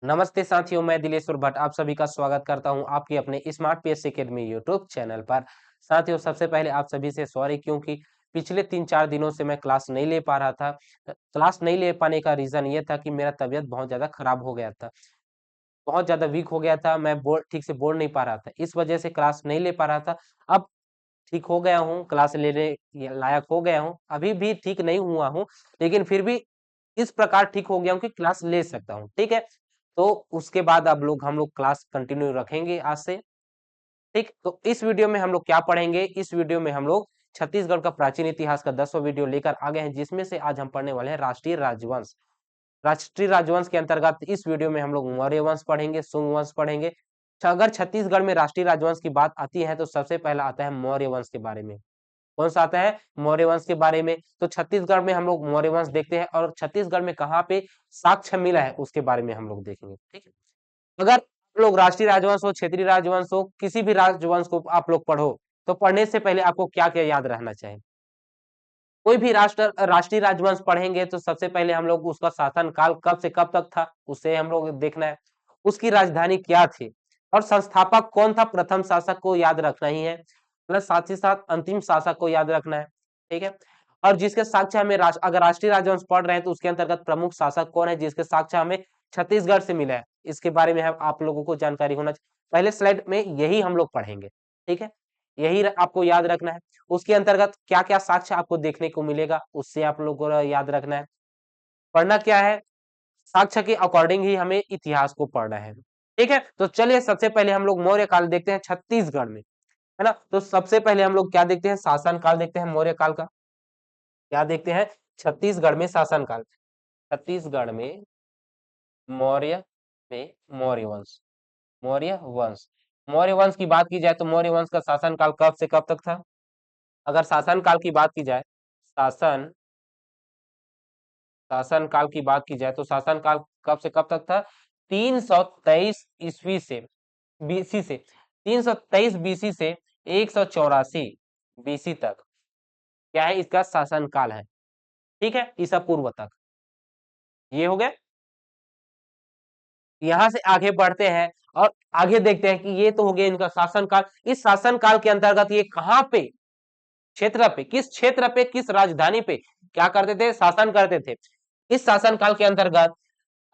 नमस्ते साथियों, मैं दिलेश्वर भट्ट आप सभी का स्वागत करता हूं आपके अपने smart PSC academy YouTube channel पर। साथियों, सबसे पहले आप सभी से सॉरी, क्योंकि पिछले 3-4 दिनों से मैं क्लास नहीं ले पा रहा था। क्लास नहीं ले पाने का रीज़न ये था कि मेरा तबीयत बहुत ज़्यादा खराब हो गया था। बहुत ज़्यादा वीक हो गया था, मैं बोल ठीक से बोल नहीं पा रहा था। इस वजह से क्लास नहीं ले पा रहा था। अब ठीक हो गया हूँ, क्लास लेने लायक हो गया हूँ। अभी भी ठीक नहीं हुआ हूँ, लेकिन फिर भी इस प्रकार ठीक हो गया हूँ कि क्लास ले सकता हूँ, ठीक है? तो उसके बाद अब हम लोग क्लास कंटिन्यू रखेंगे आज से, ठीक? तो इस वीडियो में हम लोग क्या पढ़ेंगे? इस वीडियो में हम लोग छत्तीसगढ़ का प्राचीन इतिहास का 10वां वीडियो लेकर आ गए हैं, जिसमें से आज हम पढ़ने वाले हैं राष्ट्रीय राजवंश। राष्ट्रीय राजवंश के अंतर्गत इस वीडियो में हम लोग मौर्य वंश पढ़ेंगे, शुंग वंश पढ़ेंगे। अगर छत्तीसगढ़ में राष्ट्रीय राजवंश की बात आती है तो सबसे पहला आता है मौर्य वंश के बारे में। कौन सा आता है? मौर्य वंश के बारे में। तो छत्तीसगढ़ में हम लोग मौर्य वंश देखते हैं और छत्तीसगढ़ में कहाँ पे साक्ष्य मिला है उसके बारे में हम लोग देखेंगे, ठीक है? अगर आप लोग राष्ट्रीय राजवंश हो, क्षेत्रीय राजवंश हो, किसी भी राजवंश को आप लोग पढ़ो, तो पढ़ने से पहले आपको क्या क्या याद रहना चाहिए? कोई भी राष्ट्रीय राजवंश पढ़ेंगे तो सबसे पहले हम लोग उसका शासन काल कब से कब तक था उसे हम लोग देखना है। उसकी राजधानी क्या थी और संस्थापक कौन था, प्रथम शासक को याद रखना ही है, प्लस साथ ही साथ अंतिम शासक को याद रखना है, ठीक है? और जिसके साक्ष्य हमें अगर राष्ट्रीय राजवंश पढ़ रहे हैं तो उसके अंतर्गत प्रमुख शासक कौन है जिसके साक्ष्य हमें छत्तीसगढ़ से मिला है, इसके बारे में हम आप लोगों को जानकारी होना चाहिए। पहले स्लाइड में यही हम लोग पढ़ेंगे, ठीक है? यही आपको याद रखना है। उसके अंतर्गत क्या-क्या साक्ष्य आपको देखने को मिलेगा, उससे आप लोगों को याद रखना है। पढ़ना क्या है? साक्ष्य के अकॉर्डिंग ही हमें इतिहास को पढ़ना है। ठीक है? तो चलिए सबसे पहले हम लोग मौर्य काल देखते हैं छत्तीसगढ़ में, है ना? तो सबसे पहले हम लोग क्या देखते हैं? शासन काल देखते हैं मौर्य काल का। क्या देखते हैं? छत्तीसगढ़ में शासन काल। छत्तीसगढ़ में मौर्य में मौर्य वंश। मौर्य वंश। मौर्य वंश की बात की जाए तो मौर्य वंश का शासन काल कब से कब तक था? अगर शासन काल की बात की जाए, शासन शासन काल की बात की जाए तो शासन काल कब से कब तक था? 323 ईस्वी से बीसी से 323 बीसी से 184 बीसी तक क्या है इसका शासन काल है, ठीक है? ईसा पूर्व तक। ये हो गया। यहां से आगे बढ़ते हैं और आगे देखते हैं कि ये तो हो गया इनका शासन काल। इस शासन काल के अंतर्गत ये कहां पे, क्षेत्र पे, किस क्षेत्र पे, किस राजधानी पे क्या करते थे? शासन करते थे। इस शासन काल के अंतर्गत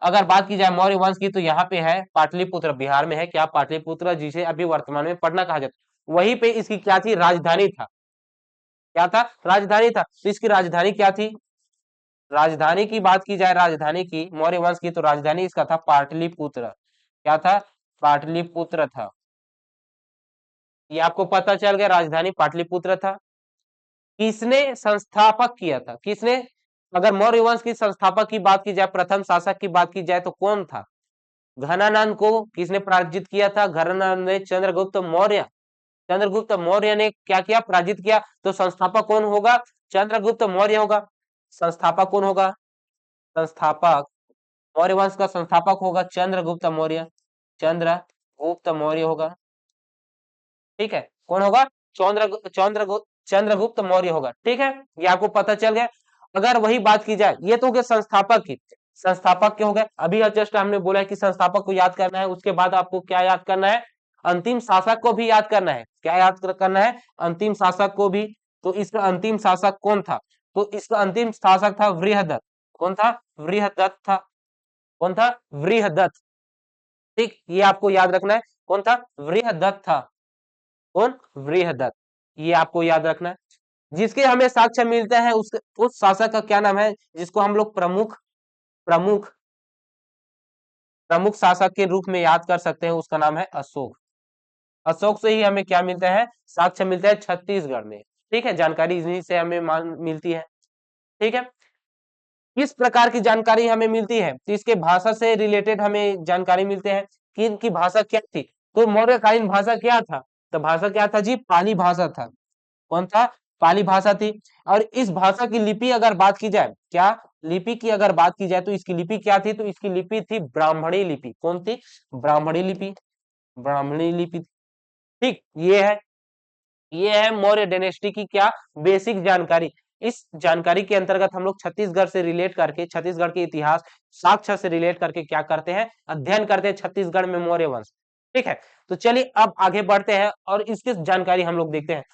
अगर बात की जाए मौर्य वंश की तो यहाँ पे है पाटलिपुत्र, बिहार में है क्या? पाटलिपुत्र, जिसे अभी वर्तमान में पटना कहा जाता है। वहीं पे इसकी क्या थी? राजधानी था। क्या था? राजधानी था। तो इसकी राजधानी क्या थी? राजधानी की बात की जाए, राजधानी की मौर्य वंश की, तो राजधानी इसका था पाटलिपुत्र। क्या था? पाटलिपुत्र था। ये आपको पता चल गया, राजधानी पाटलिपुत्र था। किसने संस्थापक किया था? किसने? अगर मौर्य वंश की संस्थापक की बात की जाए, प्रथम शासक की बात की जाए तो कौन था? घनानंद को किसने पराजित किया था? घनानंद ने चंद्रगुप्त मौर्य। चंद्रगुप्त मौर्य ने क्या किया? पराजित किया। तो संस्थापक कौन होगा? चंद्रगुप्त मौर्य होगा। संस्थापक कौन होगा? संस्थापक, मौर्य वंश का संस्थापक होगा चंद्रगुप्त मौर्य। चंद्रगुप्त मौर्य होगा, ठीक है? कौन होगा? चंद्रगुप्त मौर्य होगा, ठीक है? ये आपको पता चल गया। अगर वही बात की जाए, ये तो हो गया संस्थापक की। संस्थापक क्या हो गया? अभी जस्ट हमने बोला है कि संस्थापक को याद करना है, उसके बाद आपको क्या याद करना है? अंतिम शासक को भी याद करना है। क्या याद करना है? अंतिम शासक को भी। तो इसका अंतिम शासक कौन था? तो इसका अंतिम शासक था वृहदत्त। कौन था? वृहदत्त था। कौन था? वृहदत्त। ठीक, ये आपको याद रखना है। कौन था? वृहदत्त था। कौन? वृहदत्त। ये आपको याद रखना है। जिसके हमें साक्ष्य मिलते हैं उस शासक का क्या नाम है जिसको हम लोग प्रमुख प्रमुख प्रमुख शासक के रूप में याद कर सकते हैं? उसका नाम है अशोक। अशोक से ही हमें क्या मिलता है? साक्ष्य मिलता है छत्तीसगढ़ में, ठीक है? जानकारी इन्हीं से हमें मिलती है, ठीक है? किस प्रकार की जानकारी हमें मिलती है? तो इसके भाषा से रिलेटेड हमें जानकारी मिलते हैं कि इनकी भाषा क्या थी। तो मौर्यकालीन भाषा क्या था? तो भाषा क्या था जी? पाली भाषा था। कौन था? पाली भाषा थी। और इस भाषा की लिपि अगर बात की जाए, क्या लिपि की अगर बात की जाए तो इसकी लिपि क्या थी? तो इसकी लिपि थी ब्राह्मणी लिपि। कौन थी? ब्राह्मणी लिपि। ब्राह्मणी लिपि, ठीक। ये है मौर्य डायनेस्टी की क्या बेसिक जानकारी। इस जानकारी के अंतर्गत हम लोग छत्तीसगढ़ से रिलेट करके, छत्तीसगढ़ के इतिहास साक्ष्य से रिलेट करके क्या करते हैं, अध्ययन करते हैं छत्तीसगढ़ में मौर्य वंश। ठीक है, तो चलिए अब आगे बढ़ते हैं और इसकी जानकारी हम लोग देखते हैं।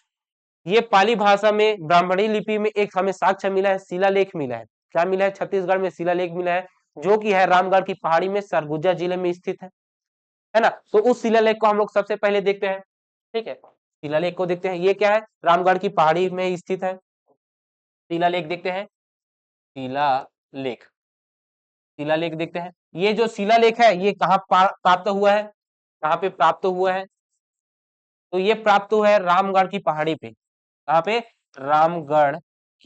ये पाली भाषा में ब्राह्मणी लिपि में एक हमें साक्ष्य मिला है, शिलालेख मिला है। क्या मिला है? छत्तीसगढ़ में शिलालेख मिला है, जो कि है रामगढ़ की पहाड़ी में सरगुजा जिले में स्थित है ना। तो उस शिलालेख को हम लोग सबसे पहले देखते हैं। ठीक है, शिलालेख को देखते हैं। ये क्या है? रामगढ़ की पहाड़ी में स्थित है। शिलालेख देखते हैं, शिलालेख, शिलालेख देखते हैं। ये जो शिलालेख है ये कहाँ प्राप्त हुआ है, कहाँ पे प्राप्त हुआ है? तो ये प्राप्त हुआ है रामगढ़ की पहाड़ी पे। कहाँ पे? रामगढ़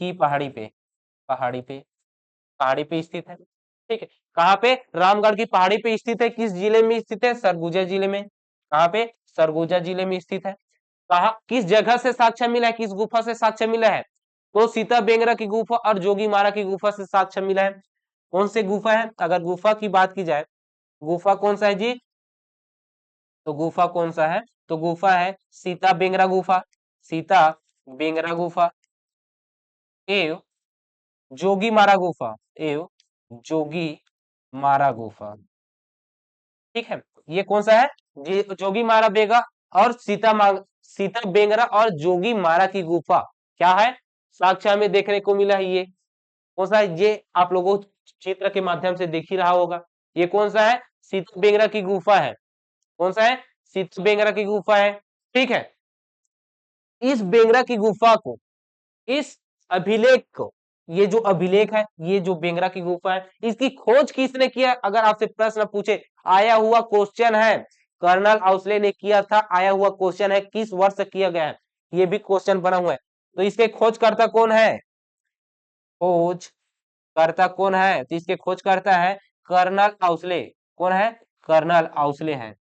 की पहाड़ी पे, पहाड़ी पे, पहाड़ी पे स्थित है। ठीक है, कहाँ पे? रामगढ़ की पहाड़ी पे स्थित है। किस जिले में स्थित है? सरगुजा जिले में। कहाँ पे? सरगुजा जिले में स्थित है। कहा, किस जगह से साक्ष्य मिला है, किस गुफा से साक्ष्य मिला है? तो सीता बेंगरा की गुफा और जोगी मारा की गुफा से साक्ष्य मिला है। कौन से गुफा है? अगर गुफा की बात की जाए, गुफा कौन सा है जी? तो गुफा कौन सा है? तो गुफा है सीता बेंगरा गुफा, सीता बेंगरा गुफा एवं जोगी मारा गुफा, एवं जोगी मारा गुफा। ठीक है, ये कौन सा है जी? जोगी मारा बेगा और सीता बेंगरा और जोगी मारा की गुफा क्या है? साक्ष्य में देखने को मिला है। ये कौन सा है? ये आप लोगों को चित्र के माध्यम से देख ही रहा होगा। ये कौन सा है? सीता बेंगरा की गुफा है। कौन सा है? सीता बेंगरा की गुफा है। ठीक है, इस बेंगरा की गुफा को, इस अभिलेख को, ये जो अभिलेख है, ये जो बेंगरा की गुफा है, इसकी खोज किसने किया? अगर आपसे प्रश्न पूछे, आया हुआ क्वेश्चन है, कर्नल आउसले ने किया था। आया हुआ क्वेश्चन है, किस वर्ष किया गया है, ये भी क्वेश्चन बना हुआ है। तो इसके खोजकर्ता कौन है? खोज करता कौन है? तो इसके खोज करता है कर्नल आउसले। कौन है? कर्नल आउसले है,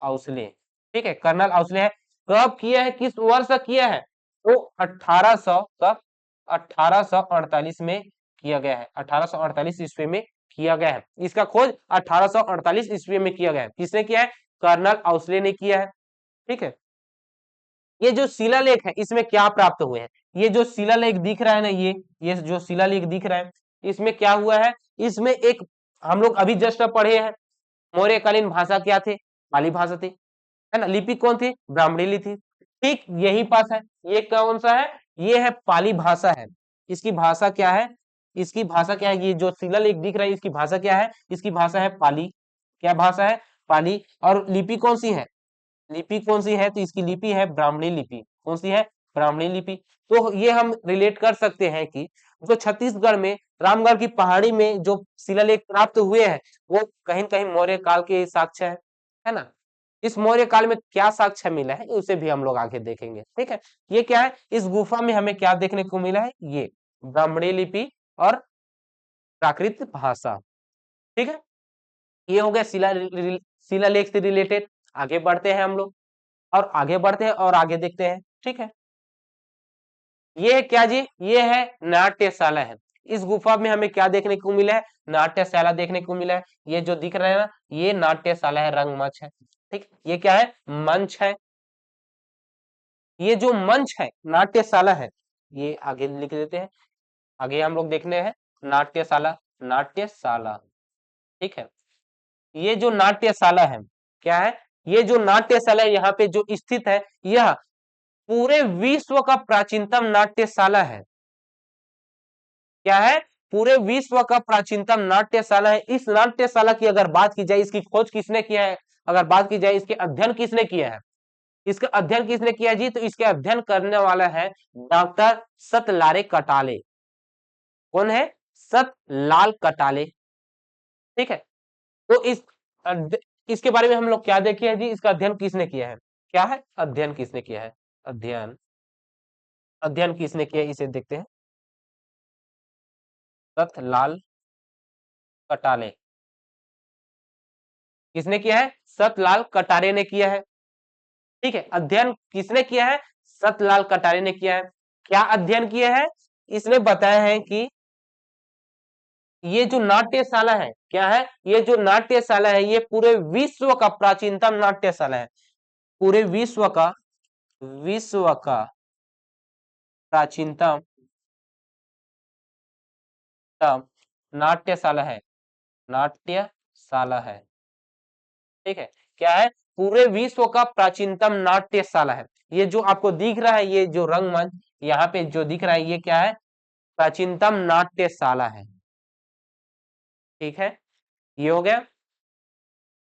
आउसले। ठीक है, कर्नल आउसले है। कब किया है, किस वर्ष किया है? तो 1800 कब? 1848 में किया गया है। 1848 ईस्वी में किया गया है। इसका खोज 1848 ईस्वी में किया गया है। किसने किया है? कर्नल आउसले ने किया है। ठीक है, ये जो शिलालेख है इसमें क्या प्राप्त हुए हैं? ये जो शिलालेख दिख रहा है ना, ये जो शिलालेख दिख रहा है, इसमें क्या हुआ है? इसमें एक हम लोग अभी जस्ट पढ़े हैं, मौर्यकालीन भाषा क्या थे? पाली भाषा थी, है ना। लिपि कौन थी? ब्राह्मणी लिपि थी। ठीक यही पास है। ये कौन सा है? ये है पाली भाषा है। इसकी भाषा क्या है? इसकी भाषा क्या है? ये जो शिलालेख दिख रहा है इसकी भाषा क्या है? इसकी भाषा है पाली। क्या भाषा है? पाली। और लिपि कौन सी है? लिपि कौन सी है? तो इसकी लिपि है ब्राह्मणी लिपि। कौन सी है? ब्राह्मणी लिपि। तो ये हम रिलेट कर सकते हैं कि जो छत्तीसगढ़ में रामगढ़ की पहाड़ी में जो शिलालेख प्राप्त हुए हैं वो कहीं न कहीं मौर्य काल के साक्ष्य है ना। इस मौर्य काल में क्या साक्ष्य मिला है उसे भी हम लोग आगे देखेंगे। ठीक है, ये क्या है? इस गुफा में हमें क्या देखने को मिला है? ये ब्राह्मणी लिपि और प्राकृत भाषा। ठीक है, ये हो गया शिलालेख से रिलेटेड। आगे बढ़ते हैं हम लोग और आगे बढ़ते हैं और आगे देखते हैं। ठीक है, ये क्या जी? ये है नाट्यशाला है। इस गुफा में हमें क्या देखने को मिला है? नाट्यशाला देखने को मिला है। ये जो दिख रहा है ना, ये नाट्यशाला है, रंगमंच है। ठीक, ये क्या है? मंच है। ये जो मंच है नाट्यशाला है, ये आगे लिख देते हैं। आगे हम लोग देखने हैं नाट्यशाला, नाट्यशाला। ठीक है, ये जो नाट्यशाला है क्या है? ये जो नाट्यशाला यहाँ पे जो स्थित है, यह पूरे विश्व का प्राचीनतम नाट्यशाला है। क्या है? पूरे विश्व का प्राचीनतम नाट्यशाला है। इस नाट्यशाला की अगर बात की जाए, इसकी खोज किसने किया है? अगर बात की जाए इसके अध्ययन किसने किया है? इसका अध्ययन किसने किया जी? तो इसके अध्ययन करने वाला है डॉक्टर सतलारे कटाले। कौन है? सतलाल कटाले। ठीक है, तो इसके बारे में हम लोग क्या देखे हैं जी? इसका अध्ययन किसने किया है? क्या है? अध्ययन किसने किया है? अध्ययन, अध्ययन किसने किया है इसे देखते हैं। सतलाल कटाले। किसने किया है? सतलाल कटारे ने किया है। ठीक है, अध्ययन किसने किया है? सतलाल कटारे ने किया है। क्या अध्ययन किया है? इसने बताया है कि ये जो नाट्यशाला है क्या है? ये जो नाट्यशाला है ये पूरे विश्व का प्राचीनतम नाट्यशाला है। पूरे विश्व का, विश्व का प्राचीनतम नाट्यशाला है, नाट्यशाला है, ठीक है। क्या है? पूरे विश्व का प्राचीनतम नाट्यशाला है। ये जो आपको दिख रहा है, ये जो रंगमंच यहाँ पे जो दिख रहा है, ये क्या है? प्राचीनतम नाट्यशाला है, ठीक है। ये हो गया।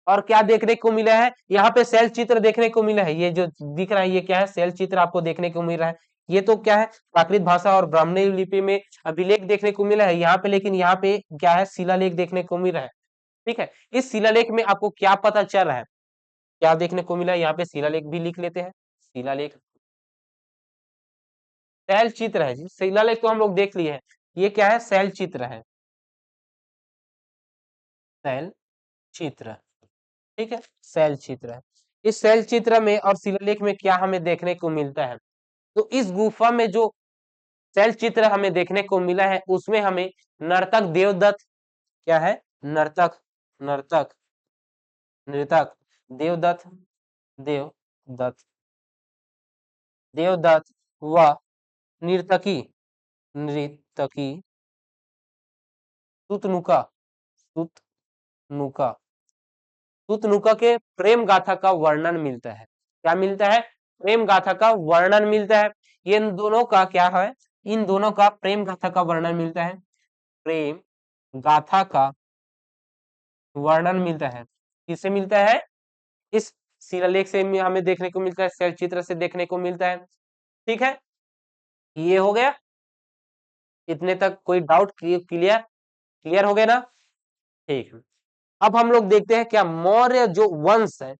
और क्या देखने को मिला है? यहाँ पे शैल चित्र देखने को मिला है। ये जो दिख रहा है, ये क्या है? शैल चित्र आपको देखने को मिल रहा है। ये तो क्या है? प्राकृत भाषा और ब्राह्मणी लिपि में अभिलेख देखने को मिला है यहाँ पे, लेकिन यहाँ पे क्या है? शिलालेख देखने को मिल रहा है, ठीक है। इस शिलालेख में आपको क्या पता चल रहा है? क्या देखने को मिला है? यहाँ पे शिलालेख भी लिख लेते हैं। शिलालेख, शैल चित्र है जी। शिलालेख तो हम लोग देख लिए हैं। ये क्या है? शैल चित्र है, शैल चित्र, ठीक है। शैल चित्र है। इस शैल चित्र में और शिलालेख में क्या हमें देखने को मिलता है? तो इस गुफा में जो शैल चित्र हमें देखने को मिला है, उसमें हमें नर्तक देवदत्त, क्या है? नर्तक, नर्तक, नृतक देवदत्त, देवदत्त, देवदत्त व नर्तकी, नर्तकी तुतनुका, तुतनुका, तुतनुका के प्रेम गाथा का वर्णन मिलता है। क्या मिलता है? प्रेम गाथा का वर्णन मिलता है। ये इन दोनों का क्या है? इन दोनों का प्रेम गाथा का वर्णन मिलता है। प्रेम गाथा का वर्णन मिलता है। किससे मिलता है? इस शिलालेख से हमें देखने को मिलता है, शैल चित्र से देखने को मिलता है, ठीक है। ये हो गया। इतने तक कोई डाउट? क्लियर, क्लियर हो गया ना? ठीक है। अब हम लोग देखते हैं क्या मौर्य जो वंश है,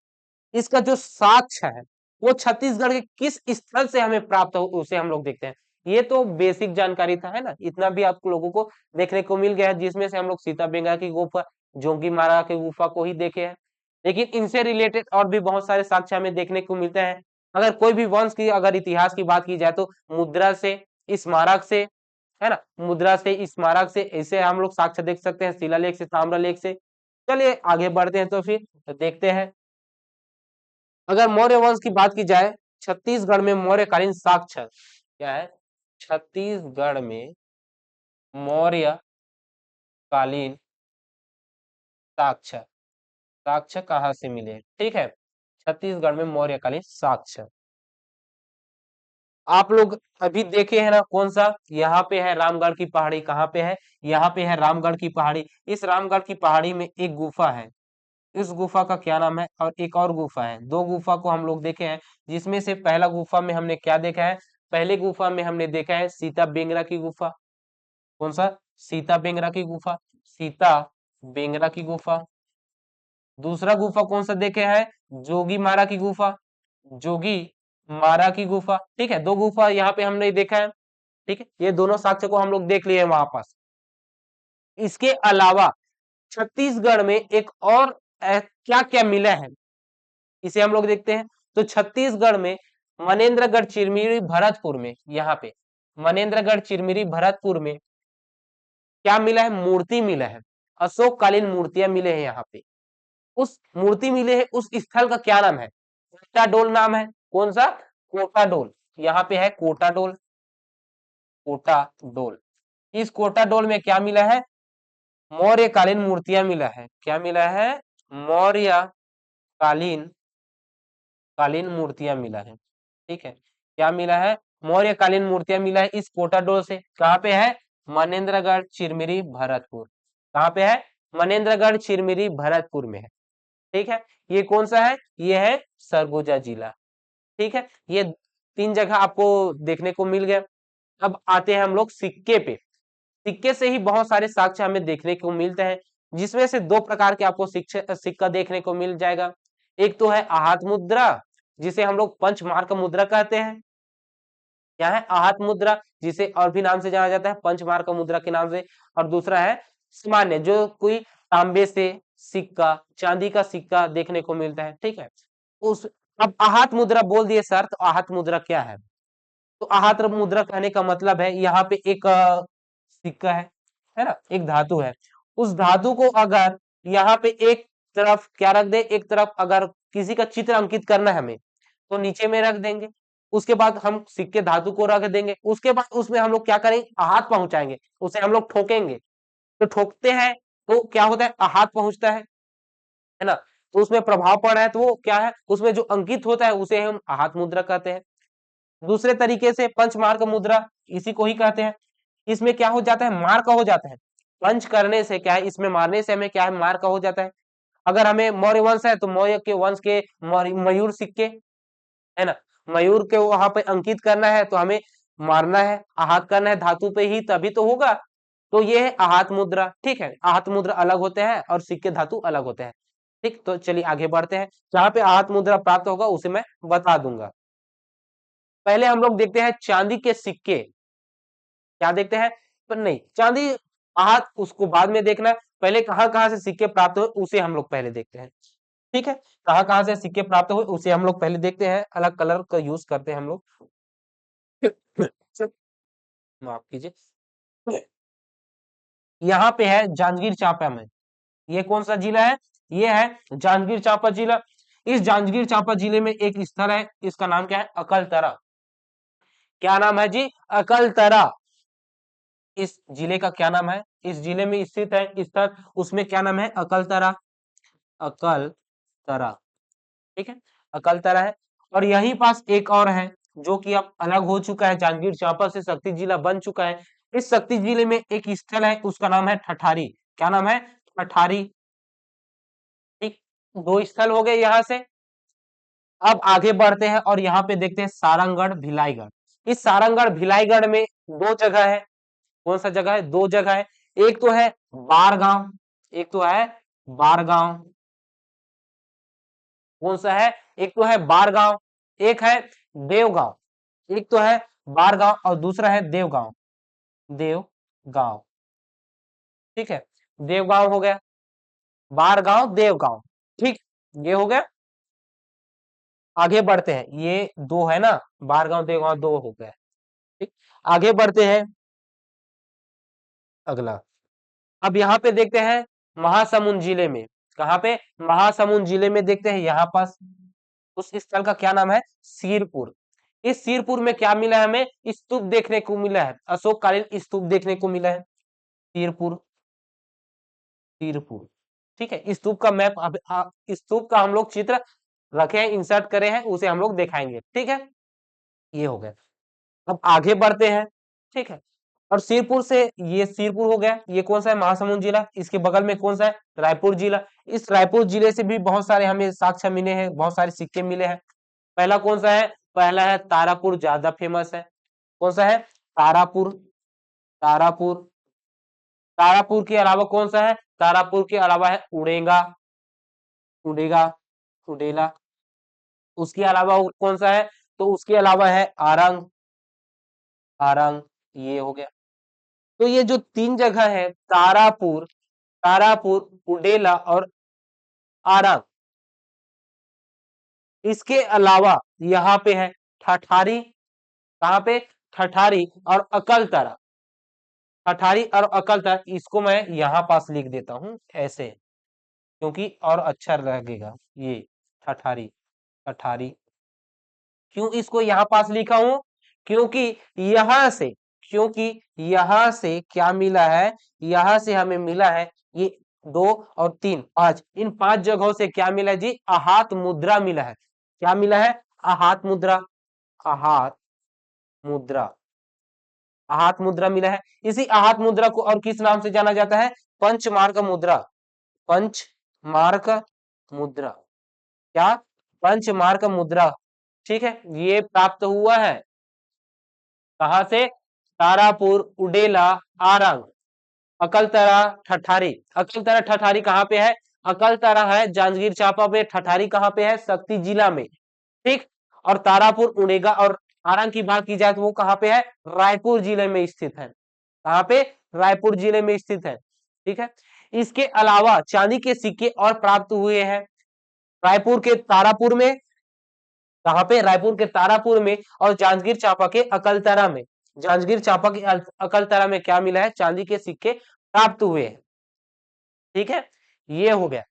इसका जो साक्ष्य है, वो छत्तीसगढ़ के किस स्थल से हमें प्राप्त हो, उसे हम लोग देखते हैं। ये तो बेसिक जानकारी था, है ना? इतना भी आप लोगों को देखने को मिल गया है, जिसमें से हम लोग सीता बेंगा की गुफा, जोगी मारा की गुफा को ही देखे हैं। लेकिन इनसे रिलेटेड और भी बहुत सारे साक्ष्य हमें देखने को मिलते हैं। अगर कोई भी वंश की अगर इतिहास की बात की जाए, तो मुद्रा से, स्मारक से, है ना? मुद्रा से, स्मारक से, ऐसे हम लोग साक्ष्य देख सकते हैं, शिलालेख से, ताम्रलेख से। चलिए आगे बढ़ते हैं, तो फिर देखते हैं। अगर मौर्य वंश की बात की जाए, छत्तीसगढ़ में मौर्यकालीन साक्ष्य क्या है? छत्तीसगढ़ में मौर्यकालीन साक्ष्य, साक्ष्य कहाँ से मिले? ठीक है, छत्तीसगढ़ में मौर्यकालीन साक्ष्य आप लोग अभी देखे हैं ना? कौन सा? यहाँ पे है रामगढ़ की पहाड़ी। कहाँ पे है? यहाँ पे है रामगढ़ की पहाड़ी। इस रामगढ़ की पहाड़ी में एक गुफा है। इस गुफा का क्या नाम है? और एक और गुफा है। दो गुफा को हम लोग देखे हैं, जिसमें से पहला गुफा में हमने क्या देखा है? पहले गुफा में हमने देखा है सीता बेंगरा की गुफा। कौन सा? सीता बेंगरा की गुफा, सीता बेंगरा की गुफा। दूसरा गुफा कौन सा देखे हैं? जोगी मारा की गुफा, जोगी मारा की गुफा, ठीक है। दो गुफा यहाँ पे हमने देखा है, ठीक है। ये दोनों साक्ष्य को हम लोग देख लिए वहां पास। इसके अलावा छत्तीसगढ़ में एक और क्या क्या मिला है, इसे हम लोग देखते हैं। तो छत्तीसगढ़ में मनेन्द्रगढ़ चिरमिरी भरतपुर में, यहाँ पे मनेन्द्रगढ़ चिरमिरी भरतपुर में क्या मिला है? मूर्ति मिला है। अशोक कालीन मूर्तियां मिले हैं यहाँ पे। उस मूर्ति मिले है, उस स्थल का क्या नाम है? कोटा डोल नाम है। कौन सा? कोटा डोल। यहाँ पे है कोटा डोल, कोटा डोल। इस कोटा डोल में क्या मिला है? मौर्यकालीन मूर्तियां मिला है। क्या मिला है? मौर्य कालीन, कालीन मूर्तियां मिला है, ठीक है। क्या मिला है? मौर्यकालीन मूर्तियां मिला है इस कोटा डोल से। कहाँ पे है? मनेन्द्रगढ़ चिरमिरी भरतपुर। कहाँ पे है? मनेन्द्रगढ़ चिरमिरी भरतपुर में है, ठीक है। ये कौन सा है? ये है सरगुजा जिला, ठीक है। ये तीन जगह आपको देखने को मिल गया। अब आते हैं हम लोग सिक्के पे। सिक्के से ही बहुत सारे साक्ष्य हमें देखने को मिलते हैं, जिसमें से दो प्रकार के आपको सिक्का देखने को मिल जाएगा। एक तो है आहत मुद्रा, जिसे हम लोग पंचमार्क मुद्रा कहते हैं। क्या है? आहत मुद्रा, जिसे और भी नाम से जाना जाता है, पंचमार्क मुद्रा के नाम से। और दूसरा है सामान्य, जो कोई तांबे से सिक्का, चांदी का सिक्का देखने को मिलता है, ठीक है। उस अब आहत मुद्रा बोल दिए सर, तो आहत मुद्रा क्या है? तो आहत मुद्रा कहने का मतलब है, यहाँ पे एक सिक्का है ना? एक धातु है। उस धातु को अगर यहाँ पे एक तरफ क्या रख दे, एक तरफ अगर किसी का चित्र अंकित करना है हमें, तो नीचे में रख देंगे। उसके बाद हम सिक्के धातु को रख देंगे। उसके बाद उसमें हम लोग क्या करेंगे? आहत पहुंचाएंगे, उसे हम लोग ठोकेंगे। तो ठोकते हैं तो क्या होता है, आहत पहुंचता है ना, तो उसमें प्रभाव पड़ रहा है, तो वो क्या है, उसमें जो अंकित होता है उसे हम आहत मुद्रा कहते हैं। दूसरे तरीके से पंचमार्क मुद्रा, इसी को ही कहते हैं। इसमें क्या हो जाता है, मार का हो जाता है। पंच करने से क्या है, इसमें मारने से हमें क्या है, मार का हो जाता है। अगर हमें मौर्य वंश है तो मौर्य के वंश के मयूर सिक्के, है ना, मयूर के वहां पे अंकित करना है तो हमें मारना है, आहत करना है धातु पे ही, तभी तो होगा। तो ये है आहत मुद्रा। ठीक है, आहत मुद्रा अलग होते हैं और सिक्के धातु अलग होते हैं। ठीक, तो चलिए आगे बढ़ते हैं। जहां पे आहत मुद्रा प्राप्त होगा उसे मैं बता दूंगा। पहले हम लोग देखते हैं चांदी के सिक्के। क्या देखते हैं, पर नहीं, चांदी आहत उसको बाद में देखना है, पहले कहां कहां से सिक्के प्राप्त हुए उसे हम लोग पहले देखते हैं। ठीक है, कहां कहां से सिक्के प्राप्त हुए उसे हम लोग पहले देखते हैं। अलग कलर का यूज करते हैं हम लोग। माफ कीजिए। यहाँ पे है जांजगीर चांपा में। ये कौन सा जिला है, ये है जांजगीर चांपा जिला। इस जांजगीर चांपा जिले में एक स्थल है, इसका नाम क्या है, अकलतरा। क्या नाम है जी, अकलतरा। इस जिले का क्या नाम है, इस जिले में स्थित है स्थल, उसमें क्या नाम है, अकलतरा। अकलतरा। ठीक है, अकलतरा है। और यहीं पास एक और है जो कि अब अलग हो चुका है, जांजगीर चांपा से शक्ति जिला बन चुका है। इस शक्ति जिले में एक स्थल है, उसका नाम है ठठारी। क्या नाम है, ठठारी। ठीक, दो स्थल हो गए यहाँ से। अब आगे बढ़ते हैं और यहाँ पे देखते हैं सारंगगढ़ भिलाईगढ़। इस सारंगगढ़ भिलाईगढ़ में दो जगह है। कौन सा जगह है, दो जगह है। एक तो है बारगांव, एक तो है बारगांव। कौन सा है, एक तो है बारगांव, एक है देवगांव। एक तो है बारगांव और दूसरा है देवगांव। देवगांव। ठीक है, देवगांव हो गया, बारगांव देवगांव। ठीक, ये हो गया। आगे बढ़ते हैं, ये दो है ना, बारगांव देवगांव दो हो गया। ठीक, आगे बढ़ते हैं। अगला, अब यहाँ पे देखते हैं महासमुंद जिले में। कहाँ पे, महासमुंद जिले में देखते हैं, यहाँ पास उस स्थल का क्या नाम है, सीरपुर। इस सीरपुर में क्या मिला है, हमें स्तूप देखने को मिला है, अशोककालीन स्तूप देखने को मिला है। सीरपुर, सीरपुर। ठीक है, स्तूप का मैप स्तूप का हम लोग चित्र रखे हैं, इंसर्ट करे हैं, उसे हम लोग दिखाएंगे। ठीक है, ये हो गया। अब आगे बढ़ते हैं। ठीक है, और सिरपुर से, ये सिरपुर हो गया, ये कौन सा है, महासमुंद जिला। इसके बगल में कौन सा है, रायपुर जिला। इस रायपुर जिले से भी बहुत सारे हमें साक्ष्य मिले हैं, बहुत सारे सिक्के मिले हैं। पहला कौन सा है, पहला है तारापुर, ज्यादा फेमस है। कौन सा है, तारापुर। तारापुर। तारापुर के अलावा कौन सा है, तारापुर के अलावा है उड़ेगा, उड़ेगा, उड़ेला। उसके अलावा कौन सा है, तो उसके अलावा है आरंग, आरंग। ये हो गया। तो ये जो तीन जगह है, तारापुर, तारापुर, उडेला और आरंग, इसके अलावा यहाँ पे है ठठारी। कहाँ पे, ठठारी और अकलतरा। ठठारी और अकलतरा, इसको मैं यहाँ पास लिख देता हूँ ऐसे, क्योंकि और अच्छा लगेगा ये। ठठारी, ठठारी। क्यों इसको यहाँ पास लिखा हूं, क्योंकि यहां से, क्योंकि यहां से क्या मिला है, यहां से हमें मिला है ये दो और तीन, पांच, इन पांच जगहों से क्या मिला है जी, आहत मुद्रा मिला है। क्या मिला है, आहत मुद्रा। आहत मुद्रा, आहत मुद्रा मिला है। इसी आहत मुद्रा को और किस नाम से जाना जाता है, पंचमार्क मुद्रा। पंचमार्क मुद्रा। क्या, पंचमार्क मुद्रा। ठीक है, ये प्राप्त हुआ है कहां से, तारापुर, उडेला, आरंग, अकलतरा, ठठारी। अकलतरा ठठारी कहाँ पे है, अकलतरा है जांजगीर चांपा पे, ठठारी कहाँ पे है, शक्ति जिला में। ठीक, और तारापुर, उड़ेगा और आरंग की बात की जाए तो वो कहाँ पे है, रायपुर जिले में स्थित है। कहाँ पे, रायपुर जिले में स्थित है। ठीक है, इसके अलावा चांदी के सिक्के और प्राप्त हुए हैं रायपुर के तारापुर में। कहाँ पे, रायपुर के तारापुर में, और जांजगीर चांपा के अकलतरा में। जांजगीर चांपा के अकलतरा में क्या मिला है, चांदी के सिक्के प्राप्त हुए हैं। ठीक है, ये हो गया।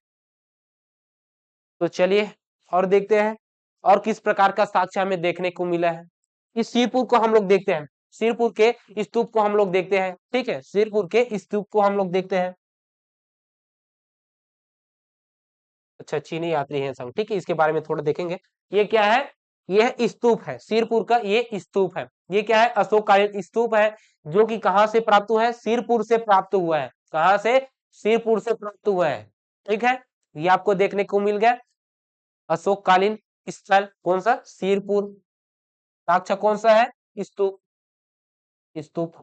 तो चलिए और देखते हैं और किस प्रकार का साक्ष्य हमें देखने को मिला है। इस सिरपुर को हम लोग देखते हैं। सिरपुर के स्तूप को हम लोग देखते हैं। ठीक है, सिरपुर के स्तूप को हम लोग देखते हैं। अच्छा, चीनी यात्री हैं संग, ठीक है, इसके बारे में थोड़ा देखेंगे। ये क्या है? यह स्तूप है, सिरपुर का ये स्तूप है। ये क्या है? अशोककालीन स्तूप है, जो कि कहां से प्राप्त हुआ है? सिरपुर से प्राप्त हुआ है। कहां से? सिरपुर से प्राप्त हुआ है। ठीक है, ये आपको देखने को मिल गया। अशोककालीन स्थल कौन सा? सिरपुर। साक्ष्य कौन सा है? स्तूप, स्तूप।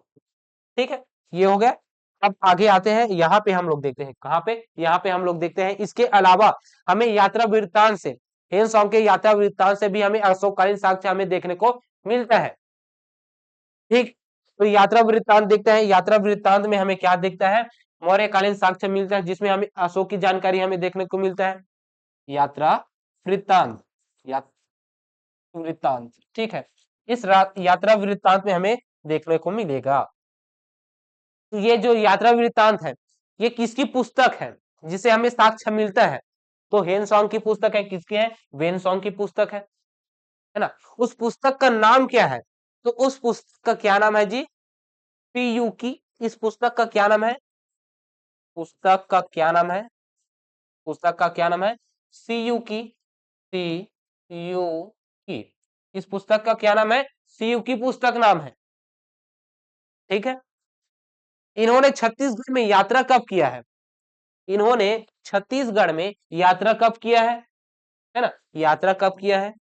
ठीक है, ये हो गया। अब आगे आते हैं, यहाँ पे हम लोग देखते हैं। कहाँ पे? यहाँ पे हम लोग देखते हैं। इसके अलावा हमें यात्रा वृत्तांत से, हेनसॉन्ग के यात्रा वृत्तांत से भी हमें अशोककालीन साक्ष्य हमें देखने को मिलता है। ठीक, तो यात्रा वृत्तांत देखते हैं। यात्रा वृत्तांत में हमें क्या दिखता है? मौर्यकालीन साक्ष्य मिलता है, जिसमें हमें अशोक की जानकारी हमें देखने को मिलता है। यात्रा वृत्तांत, यात्रा वृत्तांत, ठीक है, इस यात्रा वृत्तांत में हमें देखने को मिलेगा। तो ये जो यात्रा वृत्तांत है, ये किसकी पुस्तक है जिसे हमें साक्ष्य मिलता है? तो हेनसॉन्ग की पुस्तक है। किसकी है? वेनसॉन्ग की पुस्तक है ना। उस पुस्तक का नाम क्या है? तो उस पुस्तक का क्या नाम है जी? पीयू की। इस पुस्तक का क्या नाम है? पुस्तक का क्या नाम है? पुस्तक का क्या नाम है? सीयू की, सी यू की। इस पुस्तक का क्या नाम है? सीयू की पुस्तक नाम है। ठीक है, इन्होंने छत्तीसगढ़ में यात्रा कब किया है? इन्होंने छत्तीसगढ़ में यात्रा कब किया है ना। यात्रा कब किया है?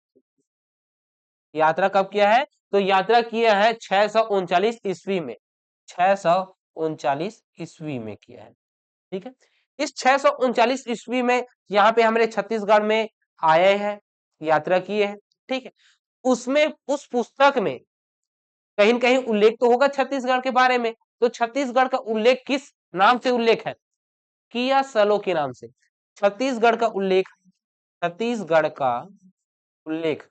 यात्रा कब किया है? तो यात्रा किया है 639 ईस्वी में। 639 ईस्वी में किया है। ठीक है, इस 639 ईस्वी में यहाँ पे हमारे छत्तीसगढ़ में आए हैं, यात्रा किए हैं। ठीक है, उसमें उस पुस्तक में कहीं न कहीं उल्लेख तो होगा छत्तीसगढ़ के बारे में। तो छत्तीसगढ़ का उल्लेख किस नाम से उल्लेख है? किया सलो के नाम से। छत्तीसगढ़ का उल्लेख, छत्तीसगढ़ का उल्लेख,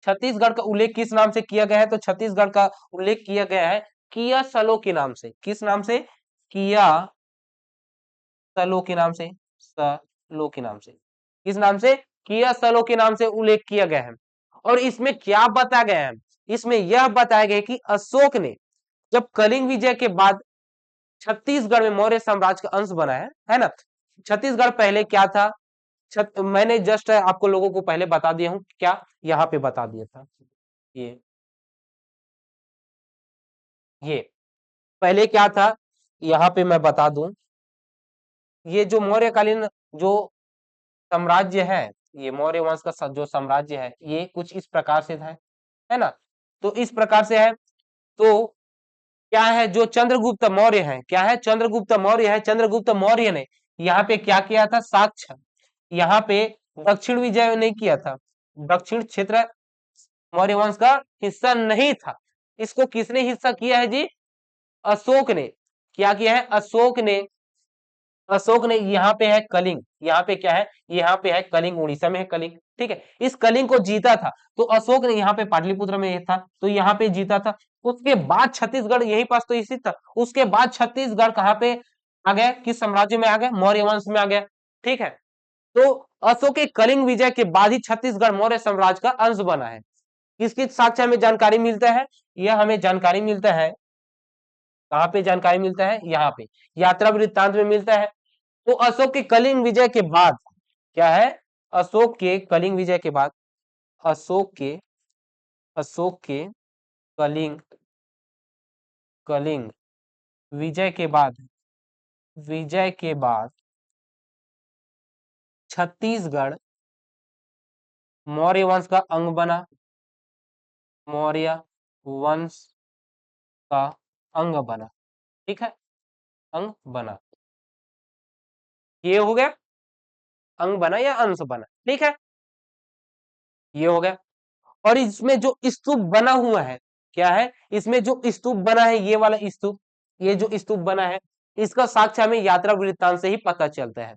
छत्तीसगढ़ का उल्लेख किस नाम से किया गया है? तो छत्तीसगढ़ का उल्लेख किया गया है किया सलो के नाम से। किस नाम से? किया सलो के नाम से, सलो के नाम से। किस नाम से? किया सलो के नाम से उल्लेख किया गया है। और इसमें क्या बताया गया है? इसमें यह बताया गया कि अशोक ने जब कलिंग विजय के बाद छत्तीसगढ़ में मौर्य साम्राज्य का अंश बना है ना। छत्तीसगढ़ पहले क्या था? मैंने जस्ट आपको लोगों को पहले बता दिया हूं, क्या यहाँ पे बता दिया था। ये पहले क्या था, यहाँ पे मैं बता दूं। ये जो मौर्यकालीन जो साम्राज्य ये मौर्य वंश का जो साम्राज्य है, ये कुछ इस प्रकार से है ना। तो इस प्रकार से है। तो क्या है, जो चंद्रगुप्त मौर्य है, क्या है? चंद्रगुप्त मौर्य है। चंद्रगुप्त मौर्य ने यहाँ पे क्या किया था? साक्ष्य, यहाँ पे दक्षिण विजय नहीं किया था। दक्षिण क्षेत्र मौर्य वंश का हिस्सा नहीं था। इसको किसने हिस्सा किया है जी? अशोक ने। क्या किया है? अशोक ने यहाँ पे है कलिंग, यहाँ पे क्या है? यहाँ पे है कलिंग, उड़ीसा में है कलिंग। ठीक है, इस कलिंग को जीता था। तो अशोक ने यहाँ पे पाटलिपुत्र में था, तो यहाँ पे जीता था। उसके बाद छत्तीसगढ़ यही पास तो स्थित था। उसके बाद छत्तीसगढ़ कहाँ पे आ गया? किस साम्राज्य में आ गया? मौर्य वंश में आ गया। ठीक है, तो अशोक के कलिंग विजय के बाद ही छत्तीसगढ़ मौर्य साम्राज्य का अंश बना है। किसकी साक्ष्य हमें जानकारी मिलता है? यह हमें जानकारी मिलता है, कहाँ पे जानकारी मिलता है? यहाँ पे यात्रा वृत्तांत में मिलता है। तो अशोक के कलिंग विजय के बाद क्या है? अशोक के कलिंग विजय के बाद, अशोक के अशोक के कलिंग कलिंग विजय के बाद, विजय के बाद छत्तीसगढ़ मौर्य वंश का अंग बना। मौर्य वंश का अंग बना। ठीक है, अंग बना। ये हो गया, अंग बना या अंश बना। ठीक है, ये हो गया। और इसमें जो स्तूप बना हुआ है, क्या है? इसमें जो स्तूप बना है, ये वाला स्तूप, ये जो स्तूप बना है, इसका साक्ष्य हमें यात्रा वृत्तांत से ही पता चलता है।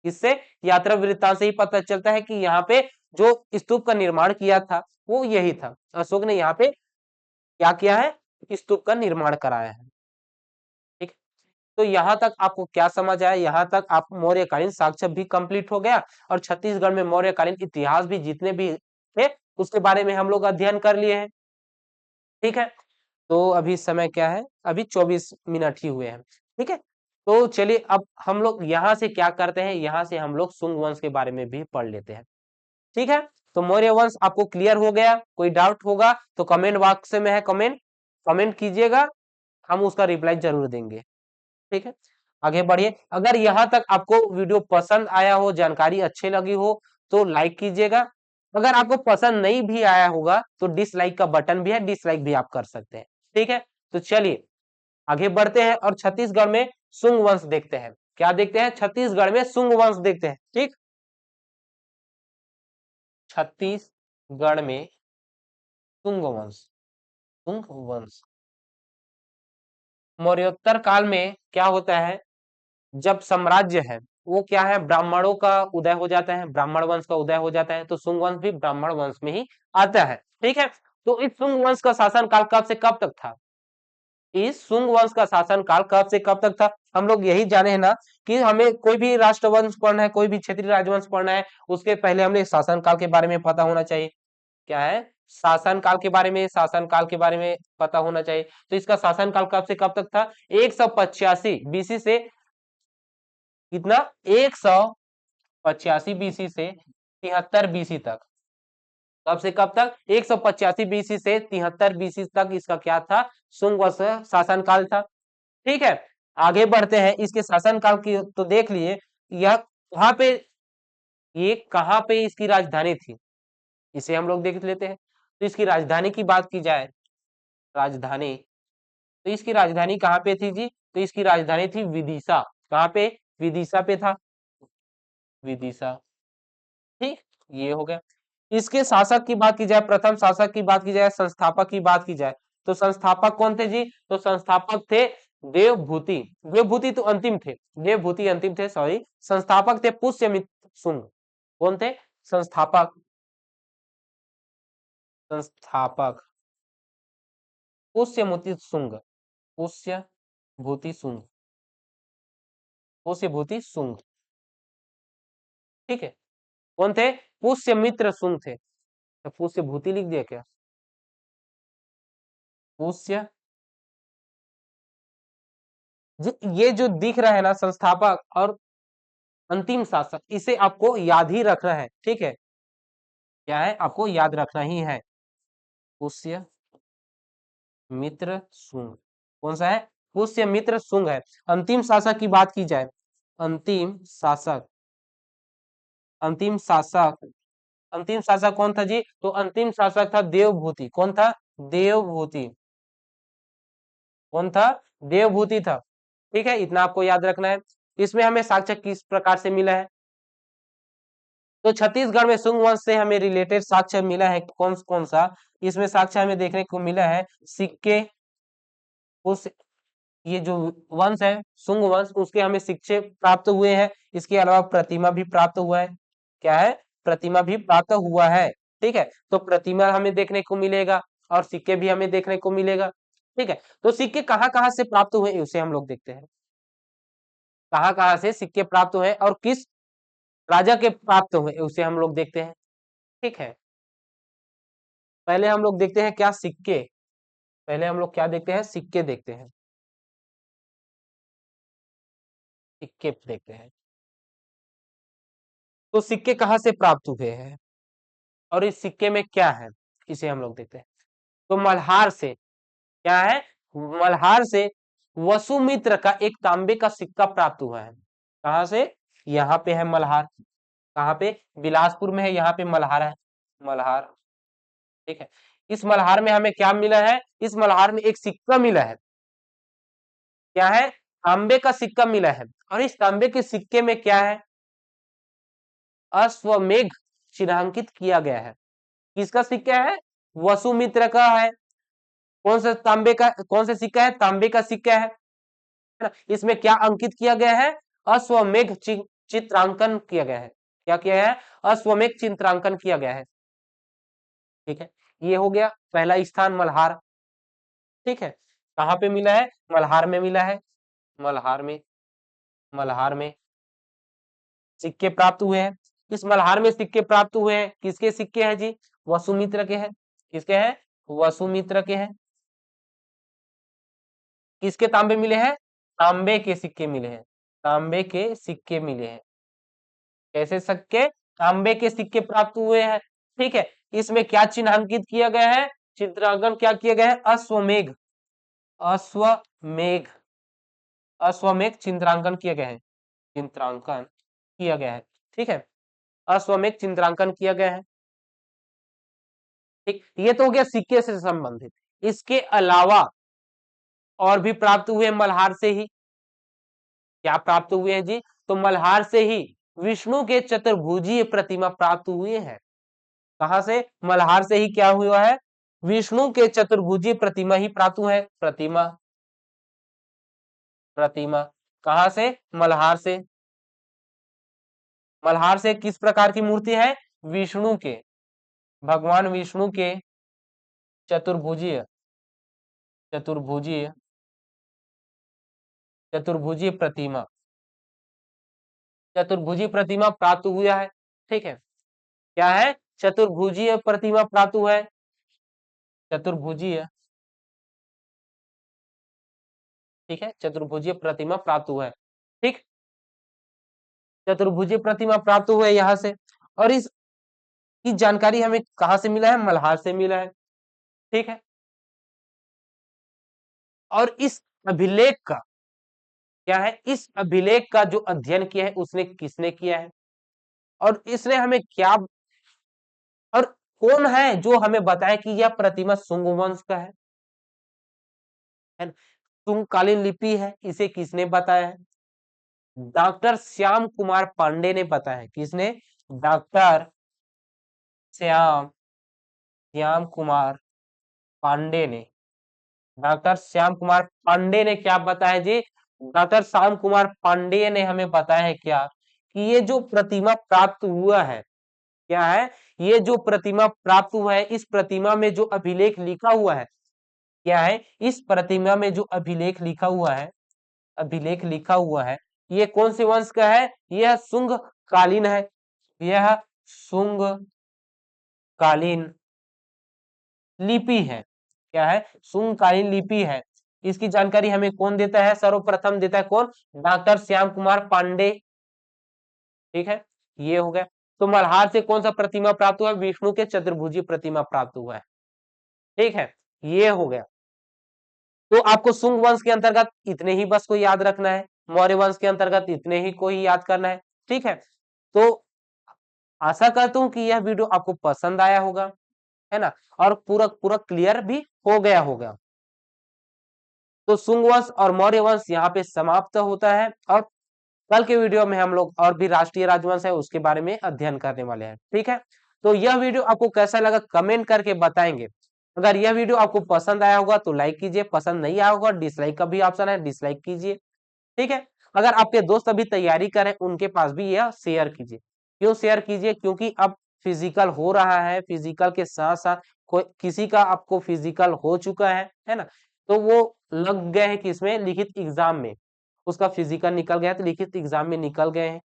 इससे यात्रा वृत्तांत से ही पता चलता है कि यहाँ पे जो स्तूप का निर्माण किया था वो यही था। अशोक ने यहाँ पे क्या किया है? स्तूप का निर्माण कराया है। ठीक, तो यहाँ तक आपको क्या समझ आया? यहाँ तक आप मौर्यकालीन साक्ष्य भी कंप्लीट हो गया, और छत्तीसगढ़ में मौर्यकालीन इतिहास भी जितने भी थे उसके बारे में हम लोग अध्ययन कर लिए हैं। ठीक है, तो अभी समय क्या है, अभी 24 मिनट ही हुए हैं। ठीक है, तो चलिए अब हम लोग यहाँ से क्या करते हैं, यहाँ से हम लोग शुंग वंश के बारे में भी पढ़ लेते हैं। ठीक है, तो मौर्य वंश आपको क्लियर हो गया, कोई डाउट होगा तो कमेंट बॉक्स में है, कमेंट कमेंट कीजिएगा, हम उसका रिप्लाई जरूर देंगे। ठीक है, आगे बढ़िए। अगर यहाँ तक आपको वीडियो पसंद आया हो, जानकारी अच्छी लगी हो तो लाइक कीजिएगा। अगर आपको पसंद नहीं भी आया होगा तो डिसलाइक का बटन भी है, डिसलाइक भी आप कर सकते हैं। ठीक है, तो चलिए आगे बढ़ते हैं और छत्तीसगढ़ में शुंग वंश देखते हैं। क्या देखते हैं, छत्तीसगढ़ में शुंग वंश देखते हैं। ठीक, छत्तीसगढ़ में शुंग वंश, शुंग वंश मौर्योत्तर काल में क्या होता है, जब साम्राज्य है वो क्या है, ब्राह्मणों का उदय हो जाता है, ब्राह्मण वंश का उदय हो जाता है, तो शुंग वंश भी ब्राह्मण वंश में ही आता है। ठीक है, तो इस शुंग वंश का शासन काल कब से कब तक था, इस शुंग वंश का शासन काल कब से कब तक था, हम लोग यही जाने हैं ना कि हमें कोई भी राष्ट्रवंश पढ़ना है, कोई भी क्षेत्रीय राजवंश पढ़ना है, उसके पहले हमें शासन काल के बारे में पता होना चाहिए। क्या है, शासन काल के बारे में, शासन काल के बारे में पता होना चाहिए। तो इसका शासन काल कब से कब तक था, 185 बीसी से कितना, 185 बीसी से 73 बीसी तक। कब से कब तक, 185 बीसी से 73 बीसी तक इसका क्या था, शुंग वंश शासन काल था। ठीक है, आगे बढ़ते हैं, इसके शासन काल की तो देख लिए, यह वहां पे, ये कहाँ पे इसकी राजधानी थी, इसे हम लोग देख लेते हैं। तो इसकी राजधानी की बात की जाए, राजधानी, तो इसकी राजधानी कहाँ पे थी जी, तो इसकी राजधानी थी विदिशा। कहाँ पे, विदिशा पे था, विदिशा। ठीक, ये हो गया। इसके शासक की बात की जाए, प्रथम शासक की बात की जाए, संस्थापक की बात की जाए, तो संस्थापक कौन थे जी, तो संस्थापक थे देवभूति। देवभूति तो अंतिम थे, देवभूति अंतिम थे, सॉरी। संस्थापक थे पुष्यमित्र शुंग। कौन थे, संस्थापक, संस्थापक पुष्यमुति शुंग, पुष्यभूति शुंग, पुष्यभूति शुंग। ठीक है, कौन थे, पुष्यमित्र शुंग थे। तो पुष्यभूति लिख दिया क्या, पुष्य, ये जो दिख रहा है ना संस्थापक और अंतिम शासक, इसे आपको याद ही रखना है। ठीक है, क्या है, आपको याद रखना ही है, पुष्य मित्र शुंग, कौन सा है, पुष्य मित्र शुंग है। अंतिम शासक की बात की जाए, अंतिम शासक, अंतिम शासक, अंतिम शासक कौन था जी, तो अंतिम शासक था देवभूति। कौन था, देवभूति। कौन था, देवभूति था। ठीक है, इतना आपको याद रखना है। इसमें हमें साक्ष्य किस प्रकार से मिला है, तो छत्तीसगढ़ में शुंग वंश से हमें रिलेटेड साक्ष्य मिला है, कौन कौन सा, इसमें साक्ष्य हमें देखने को मिला है, सिक्के, उस, ये जो वंश है शुंग वंश, उसके हमें सिक्के प्राप्त हुए हैं। इसके अलावा प्रतिमा भी प्राप्त हुआ है, क्या है, प्रतिमा भी प्राप्त हुआ है। ठीक है, तो प्रतिमा हमें देखने को मिलेगा और सिक्के भी हमें देखने को मिलेगा। ठीक है, तो सिक्के कहाँ कहाँ से प्राप्त हुए उसे हम लोग देखते हैं, कहाँ कहाँ से सिक्के प्राप्त हुए और किस राजा के प्राप्त हुए उसे हम लोग देखते हैं। ठीक है, पहले हम लोग देखते हैं क्या, सिक्के, पहले हम लोग क्या देखते हैं, सिक्के देखते हैं, सिक्के देखते हैं। तो सिक्के कहाँ से प्राप्त हुए हैं और इस सिक्के में क्या है, इसे हम लोग देखते हैं। तो मल्हार से, क्या है, मल्हार से वसुमित्र का एक तांबे का सिक्का प्राप्त हुआ है। कहाँ से, यहाँ पे है मल्हार, कहाँ पे, बिलासपुर में है, यहाँ पे मल्हार है, मल्हार। ठीक है, इस मल्हार में हमें क्या मिला है, इस मल्हार में एक सिक्का मिला है, क्या है, तांबे का सिक्का मिला है। और इस तांबे के सिक्के में क्या है, अश्वमेघ चिन्हांकित किया गया है। किसका सिक्का है, वसुमित्र का है। कौन सा तांबे का, कौन सा सिक्का है, तांबे का सिक्का है ना। इसमें क्या अंकित किया गया है, अश्वमेघ चित्रांकन किया गया है। क्या किया है, अश्वमेघ चित्रांकन किया गया है। ठीक है, ये हो गया पहला स्थान मल्हार। ठीक है, कहाँ पे मिला है, मल्हार में मिला है, मल्हार में, मल्हार में सिक्के प्राप्त हुए हैं। इस मल्हार में सिक्के प्राप्त हुए हैं, किसके सिक्के हैं जी, वसुमित्र के हैं। किसके हैं, वसुमित्र के हैं। किसके तांबे मिले हैं? तांबे के सिक्के मिले हैं, तांबे के सिक्के मिले हैं। कैसे सिक्के? तांबे के सिक्के प्राप्त हुए हैं। ठीक है, इसमें क्या चिन्हांकित किया गया है? चित्रांकन क्या किया गया है? अश्वमेघ, अश्वमेघ, अश्वमेघ चित्रांकन किया गया है, चित्रांकन किया गया है। ठीक है, अश्वमेघ चित्रांकन किया गया है। ठीक, ये तो हो गया सिक्के से संबंधित। इसके अलावा और भी प्राप्त हुए मल्हार से ही। क्या प्राप्त हुए हैं जी? तो मल्हार से ही विष्णु के चतुर्भुजीय प्रतिमा प्राप्त हुए हैं। कहां से? मल्हार से ही क्या हुआ है? विष्णु के चतुर्भुजीय प्रतिमा ही प्राप्त हुआ है। प्रतिमा, प्रतिमा कहां से? मल्हार से। मल्हार से किस प्रकार की मूर्ति है? विष्णु के, भगवान विष्णु के चतुर्भुजीय, चतुर्भुजीय, चतुर्भुजीय प्रतिमा, चतुर्भुजीय प्रतिमा प्राप्त हुआ है। ठीक है, क्या है? चतुर्भुजीय प्रतिमा प्राप्त हुआ है, चतुर्भुजीय। ठीक है, चतुर्भुजीय प्रतिमा प्राप्त हुआ है। ठीक, चतुर्भुजीय प्रतिमा प्राप्त हुआ है यहां से। और इसकी जानकारी हमें कहां से मिला है? मल्हार से मिला है। ठीक है, और इस अभिलेख का क्या है? इस अभिलेख का जो अध्ययन किया है उसने किसने किया है? और इसने हमें क्या, और कौन है जो हमें बताया कि यह प्रतिमा शुंग वंश का है ना? शुंगकालीन लिपि है, इसे किसने बताया है? डॉक्टर श्याम कुमार पांडे ने बताया है। किसने? डॉक्टर श्याम, श्याम कुमार पांडे ने, डॉक्टर श्याम कुमार पांडे ने क्या बताया जी? डॉक्टर श्याम कुमार पांडे ने हमें बताया है क्या कि ये जो प्रतिमा प्राप्त हुआ है, क्या है? ये जो प्रतिमा प्राप्त हुआ है, इस प्रतिमा में जो अभिलेख लिखा हुआ है, क्या है? इस प्रतिमा में जो अभिलेख लिखा हुआ है, अभिलेख लिखा हुआ है, ये कौन से वंश का है? यह शुंग कालीन है, यह शुंग कालीन लिपि है। क्या है? शुंग कालीन लिपि है। इसकी जानकारी हमें कौन देता है? सर्वप्रथम देता है कौन? डॉक्टर श्याम कुमार पांडे। ठीक है, ये हो गया। तो मल्हार से कौन सा प्रतिमा प्राप्त हुआ? विष्णु के चतुर्भुजी प्रतिमा प्राप्त हुआ है। ठीक है, ये हो गया। तो आपको शुंग वंश के अंतर्गत इतने ही बस को याद रखना है, मौर्य वंश के अंतर्गत इतने ही को ही याद करना है। ठीक है, तो आशा करता हूं कि यह वीडियो आपको पसंद आया होगा, है ना, और पूरा पूरा क्लियर भी हो गया होगा। तो शुंग वंश और मौर्य वंश यहाँ पे समाप्त होता है, और कल के वीडियो में हम लोग और भी राष्ट्रीय राजवंश है उसके बारे में अध्ययन करने वाले हैं। ठीक है, तो यह वीडियो आपको कैसा लगा कमेंट करके बताएंगे। अगर यह वीडियो आपको पसंद आया होगा तो लाइक कीजिए, पसंद नहीं आया होगा डिसलाइक का भी ऑप्शन है, डिसलाइक कीजिए। ठीक है, अगर आपके दोस्त अभी तैयारी करें उनके पास भी यह शेयर कीजिए। क्यों शेयर कीजिए? क्योंकि अब फिजिकल हो रहा है, फिजिकल के साथ साथ कोई किसी का आपको फिजिकल हो चुका है ना, तो वो लग गए हैं कि इसमें लिखित एग्जाम में उसका फिजिकल निकल गया, तो लिखित एग्जाम में निकल गए हैं,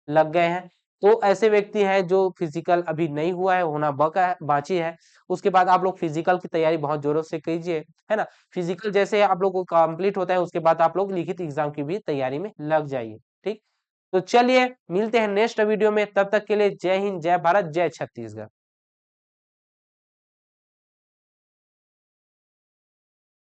लग गए हैं। तो ऐसे व्यक्ति हैं जो फिजिकल अभी नहीं हुआ है, होना बका है, बाकी है, उसके बाद आप लोग फिजिकल की तैयारी बहुत जोरों से कीजिए, है ना। फिजिकल जैसे आप लोग को कंप्लीट होता है उसके बाद आप लोग लिखित एग्जाम की भी तैयारी में लग जाइए। ठीक, तो चलिए मिलते हैं नेक्स्ट वीडियो में, तब तक के लिए जय हिंद, जय भारत, जय छत्तीसगढ़।